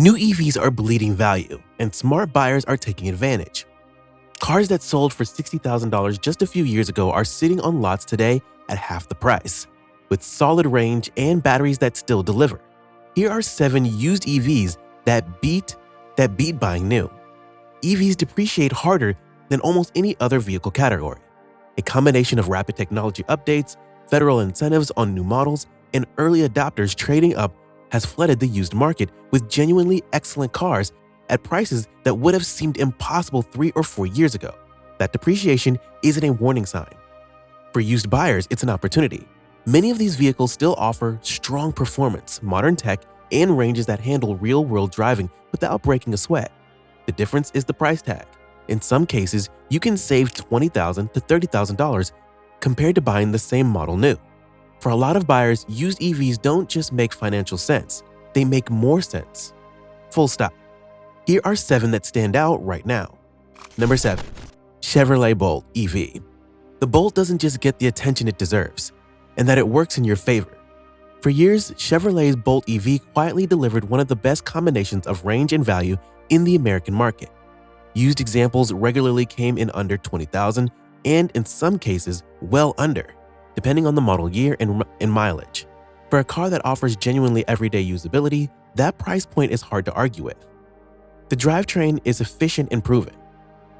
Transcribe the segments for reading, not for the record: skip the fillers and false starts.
New EVs are bleeding value, and smart buyers are taking advantage. Cars that sold for $60,000 just a few years ago are sitting on lots today at half the price, with solid range and batteries that still deliver. Here are 7 used EVs that beat buying new. EVs depreciate harder than almost any other vehicle category. A combination of rapid technology updates, federal incentives on new models, and early adopters trading up has flooded the used market with genuinely excellent cars at prices that would have seemed impossible 3 or 4 years ago. That depreciation isn't a warning sign. For used buyers, it's an opportunity. Many of these vehicles still offer strong performance, modern tech, and ranges that handle real-world driving without breaking a sweat. The difference is the price tag. In some cases, you can save $20,000 to $30,000 compared to buying the same model new. For a lot of buyers, used EVs don't just make financial sense, they make more sense. Full stop. Here are 7 that stand out right now. Number 7. Chevrolet Bolt EV. The Bolt doesn't just get the attention it deserves, and that it works in your favor. For years, Chevrolet's Bolt EV quietly delivered one of the best combinations of range and value in the American market. Used examples regularly came in under $20,000 and, in some cases, well under, depending on the model year and mileage. For a car that offers genuinely everyday usability, that price point is hard to argue with. The drivetrain is efficient and proven.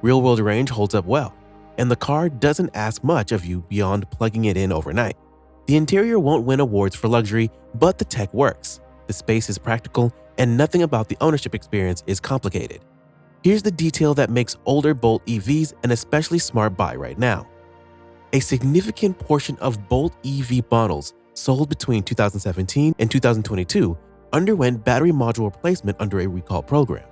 Real-world range holds up well, and the car doesn't ask much of you beyond plugging it in overnight. The interior won't win awards for luxury, but the tech works. The space is practical, and nothing about the ownership experience is complicated. Here's the detail that makes older Bolt EVs an especially smart buy right now. A significant portion of Bolt EV models sold between 2017 and 2022 underwent battery module replacement under a recall program.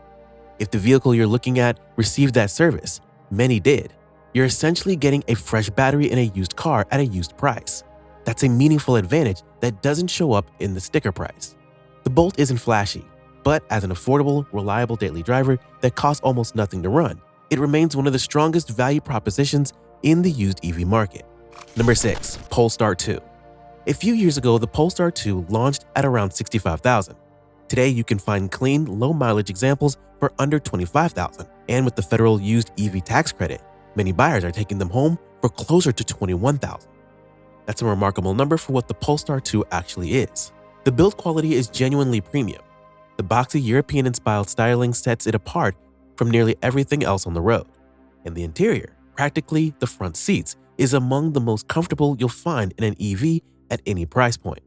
If the vehicle you're looking at received that service, many did, you're essentially getting a fresh battery in a used car at a used price. That's a meaningful advantage that doesn't show up in the sticker price. The Bolt isn't flashy, but as an affordable, reliable daily driver that costs almost nothing to run, it remains one of the strongest value propositions in the used EV market. Number 6. Polestar 2. A few years ago, the Polestar 2 launched at around $65,000. Today, you can find clean, low-mileage examples for under $25,000, and with the federal used EV tax credit, many buyers are taking them home for closer to $21,000. That's a remarkable number for what the Polestar 2 actually is. The build quality is genuinely premium. The boxy European-inspired styling sets it apart from nearly everything else on the road. And the interior, practically the front seats, is among the most comfortable you'll find in an EV at any price point.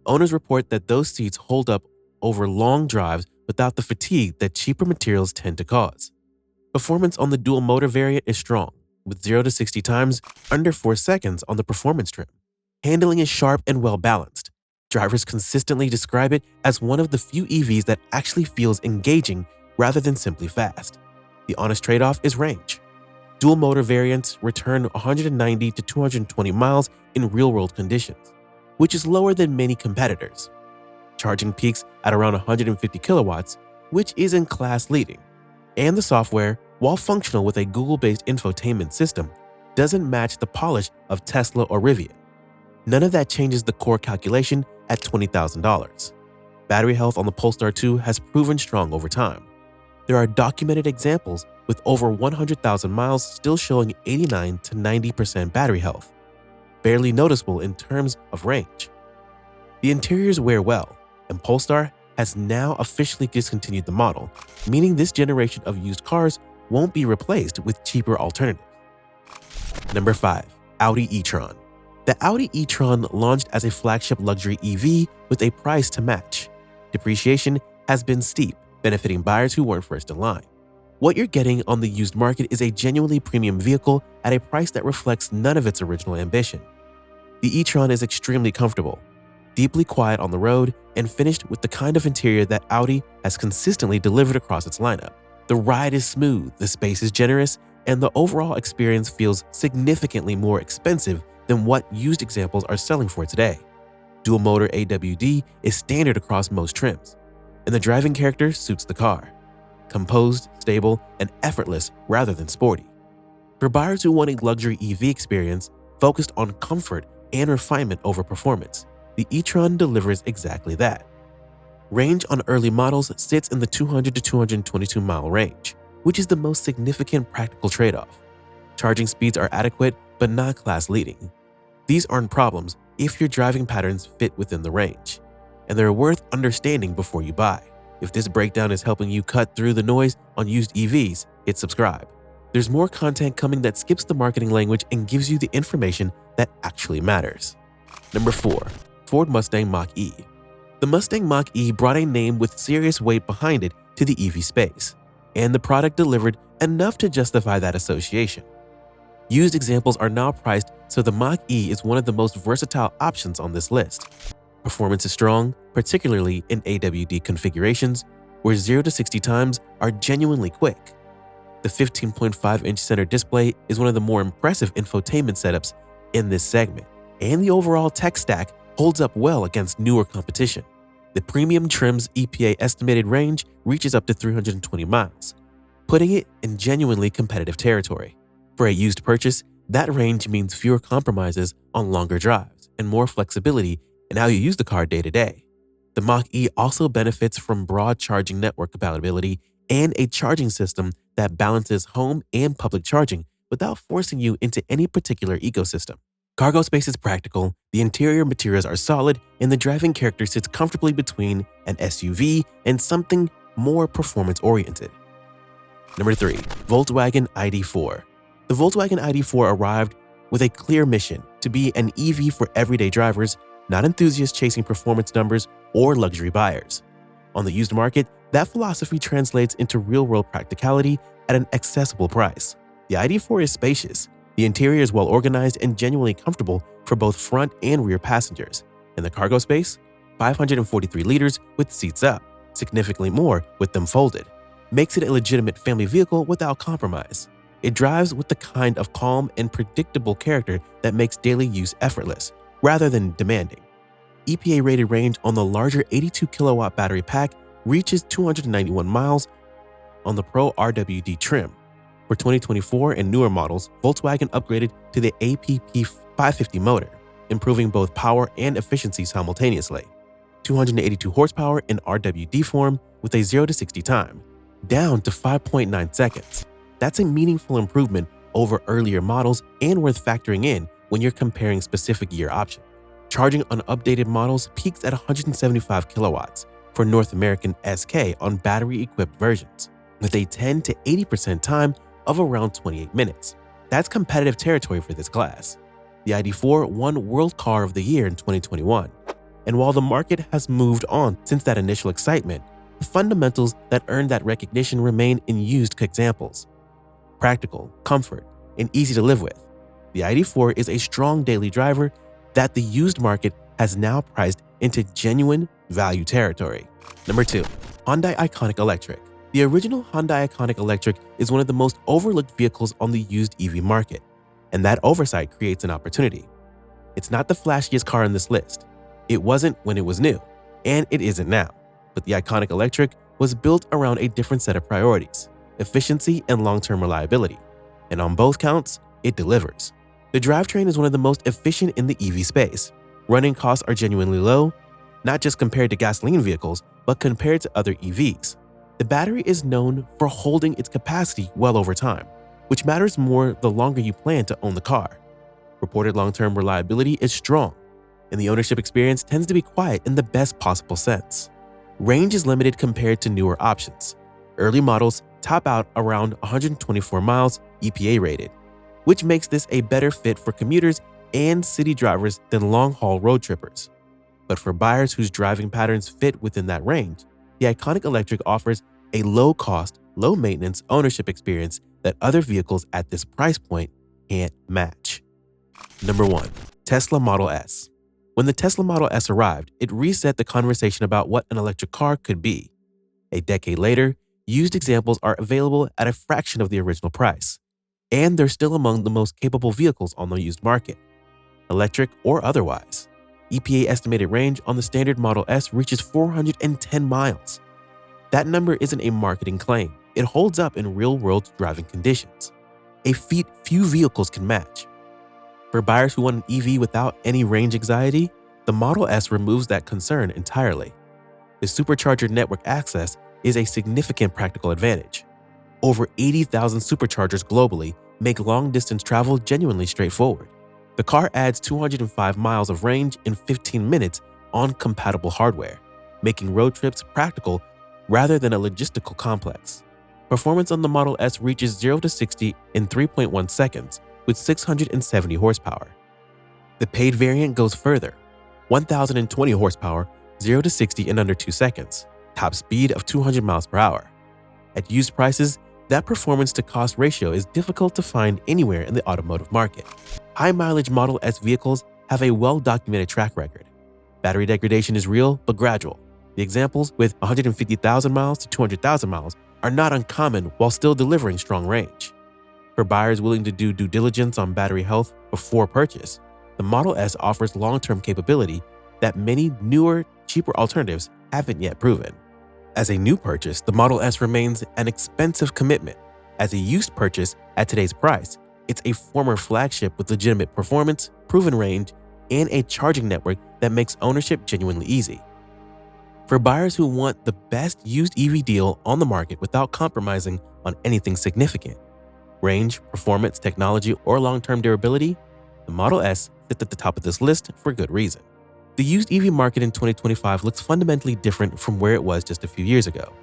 Owners report that those seats hold up over long drives without the fatigue that cheaper materials tend to cause. Performance on the dual motor variant is strong, with 0 to 60 times under 4 seconds on the performance trim. Handling is sharp and well-balanced. Drivers consistently describe it as one of the few EVs that actually feels engaging rather than simply fast. The honest trade-off is range. Dual motor variants return 190 to 220 miles in real-world conditions, which is lower than many competitors. Charging peaks at around 150 kilowatts, which isn't class-leading. And the software, while functional with a Google-based infotainment system, doesn't match the polish of Tesla or Rivian. None of that changes the core calculation at $20,000. Battery health on the Polestar 2 has proven strong over time. There are documented examples with over 100,000 miles still showing 89 to 90% battery health, barely noticeable in terms of range. The interiors wear well, and Polestar has now officially discontinued the model, meaning this generation of used cars won't be replaced with cheaper alternatives. Number 5. Audi e-tron. The Audi e-tron launched as a flagship luxury EV with a price to match. Depreciation has been steep, benefiting buyers who weren't first in line. What you're getting on the used market is a genuinely premium vehicle at a price that reflects none of its original ambition. The e-tron is extremely comfortable, deeply quiet on the road, and finished with the kind of interior that Audi has consistently delivered across its lineup. The ride is smooth, the space is generous, and the overall experience feels significantly more expensive than what used examples are selling for today. Dual motor AWD is standard across most trims, and the driving character suits the car. Composed, stable, and effortless rather than sporty. For buyers who want a luxury EV experience focused on comfort and refinement over performance, the e-tron delivers exactly that. Range on early models sits in the 200 to 222 mile range, which is the most significant practical trade-off. Charging speeds are adequate but not class-leading. These aren't problems if your driving patterns fit within the range, and they're worth understanding before you buy. If this breakdown is helping you cut through the noise on used EVs, hit subscribe. There's more content coming that skips the marketing language and gives you the information that actually matters. Number 4. Ford Mustang Mach-E. The Mustang Mach-E brought a name with serious weight behind it to the EV space, and the product delivered enough to justify that association. Used examples are now priced, so the Mach-E is one of the most versatile options on this list. Performance is strong, particularly in AWD configurations, where 0 to 60 times are genuinely quick. The 15.5-inch center display is one of the more impressive infotainment setups in this segment, and the overall tech stack holds up well against newer competition. The premium trim's EPA estimated range reaches up to 320 miles, putting it in genuinely competitive territory. For a used purchase, that range means fewer compromises on longer drives and more flexibility in how you use the car day to day. The Mach-E also benefits from broad charging network compatibility and a charging system that balances home and public charging without forcing you into any particular ecosystem. Cargo space is practical, the interior materials are solid, and the driving character sits comfortably between an SUV and something more performance-oriented. Number 3. Volkswagen ID.4. The Volkswagen ID.4 arrived with a clear mission to be an EV for everyday drivers, not enthusiasts chasing performance numbers or luxury buyers. On the used market, that philosophy translates into real-world practicality at an accessible price. The ID.4 is spacious, the interior is well-organized and genuinely comfortable for both front and rear passengers, and the cargo space? 543 liters with seats up, significantly more with them folded, makes it a legitimate family vehicle without compromise. It drives with the kind of calm and predictable character that makes daily use effortless, rather than demanding. EPA-rated range on the larger 82-kilowatt battery pack reaches 291 miles on the Pro RWD trim. For 2024 and newer models, Volkswagen upgraded to the APP 550 motor, improving both power and efficiency simultaneously. 282 horsepower in RWD form with a 0 to 60 time, down to 5.9 seconds. That's a meaningful improvement over earlier models and worth factoring in when you're comparing specific year options. Charging on updated models peaks at 175 kilowatts for North American SK on battery-equipped versions, with a 10 to 80% time of around 28 minutes. That's competitive territory for this class. The ID.4 won World Car of the Year in 2021, and while the market has moved on since that initial excitement, the fundamentals that earned that recognition remain in used examples. Practical, comfort, and easy to live with. The ID.4 is a strong daily driver that the used market has now priced into genuine value territory. Number 2. Hyundai Ioniq Electric. The original Hyundai Ioniq Electric is one of the most overlooked vehicles on the used EV market, and that oversight creates an opportunity. It's not the flashiest car on this list. It wasn't when it was new, and it isn't now. But the Ioniq Electric was built around a different set of priorities: efficiency and long-term reliability. And on both counts, it delivers. The drivetrain is one of the most efficient in the EV space. Running costs are genuinely low, not just compared to gasoline vehicles, but compared to other EVs. The battery is known for holding its capacity well over time, which matters more the longer you plan to own the car. Reported long-term reliability is strong, and the ownership experience tends to be quiet in the best possible sense. Range is limited compared to newer options. Early models top out around 124 miles EPA rated, which makes this a better fit for commuters and city drivers than long-haul road trippers. But for buyers whose driving patterns fit within that range, the Ioniq Electric offers a low-cost, low-maintenance ownership experience that other vehicles at this price point can't match. Number 1. Tesla Model S. When the Tesla Model S arrived, it reset the conversation about what an electric car could be. A decade later, used examples are available at a fraction of the original price, and they're still among the most capable vehicles on the used market, electric or otherwise. EPA estimated range on the standard Model S reaches 410 miles. That number isn't a marketing claim. It holds up in real-world driving conditions, a feat few vehicles can match. For buyers who want an EV without any range anxiety, the Model S removes that concern entirely. The supercharger network access is a significant practical advantage. Over 80,000 superchargers globally make long-distance travel genuinely straightforward. The car adds 205 miles of range in 15 minutes on compatible hardware, making road trips practical rather than a logistical complex. Performance on the Model S reaches 0 to 60 in 3.1 seconds with 670 horsepower. The paid variant goes further, 1,020 horsepower, 0 to 60 in under 2 seconds, top speed of 200 miles per hour. At used prices, that performance-to-cost ratio is difficult to find anywhere in the automotive market. High-mileage Model S vehicles have a well-documented track record. Battery degradation is real but gradual. The examples with 150,000 miles to 200,000 miles are not uncommon while still delivering strong range. For buyers willing to do due diligence on battery health before purchase, the Model S offers long-term capability that many newer, cheaper alternatives haven't yet proven. As a new purchase, the Model S remains an expensive commitment. As a used purchase at today's price, it's a former flagship with legitimate performance, proven range, and a charging network that makes ownership genuinely easy. For buyers who want the best used EV deal on the market without compromising on anything significant, range, performance, technology, or long-term durability, the Model S sits at the top of this list for good reason. The used EV market in 2025 looks fundamentally different from where it was just a few years ago.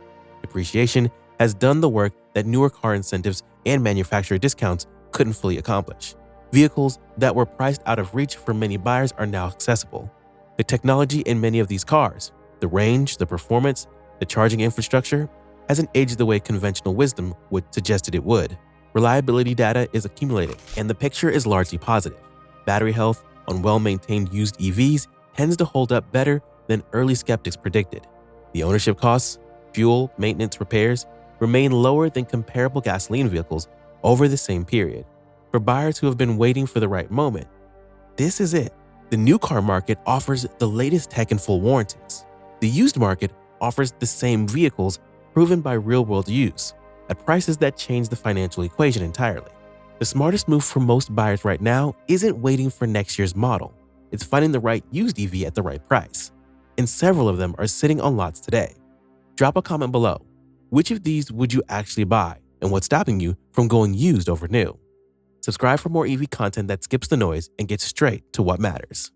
Depreciation has done the work that newer car incentives and manufacturer discounts couldn't fully accomplish. Vehicles that were priced out of reach for many buyers are now accessible. The technology in many of these cars, the range, the performance, the charging infrastructure, hasn't aged the way conventional wisdom would suggest it would. Reliability data is accumulated, and the picture is largely positive. Battery health on well-maintained used EVs tends to hold up better than early skeptics predicted. The ownership costs, fuel, maintenance, repairs remain lower than comparable gasoline vehicles over the same period. For buyers who have been waiting for the right moment, this is it. The new car market offers the latest tech and full warranties. The used market offers the same vehicles proven by real-world use at prices that change the financial equation entirely. The smartest move for most buyers right now isn't waiting for next year's model. It's finding the right used EV at the right price. And several of them are sitting on lots today. Drop a comment below. Which of these would you actually buy, and what's stopping you from going used over new? Subscribe for more EV content that skips the noise and gets straight to what matters.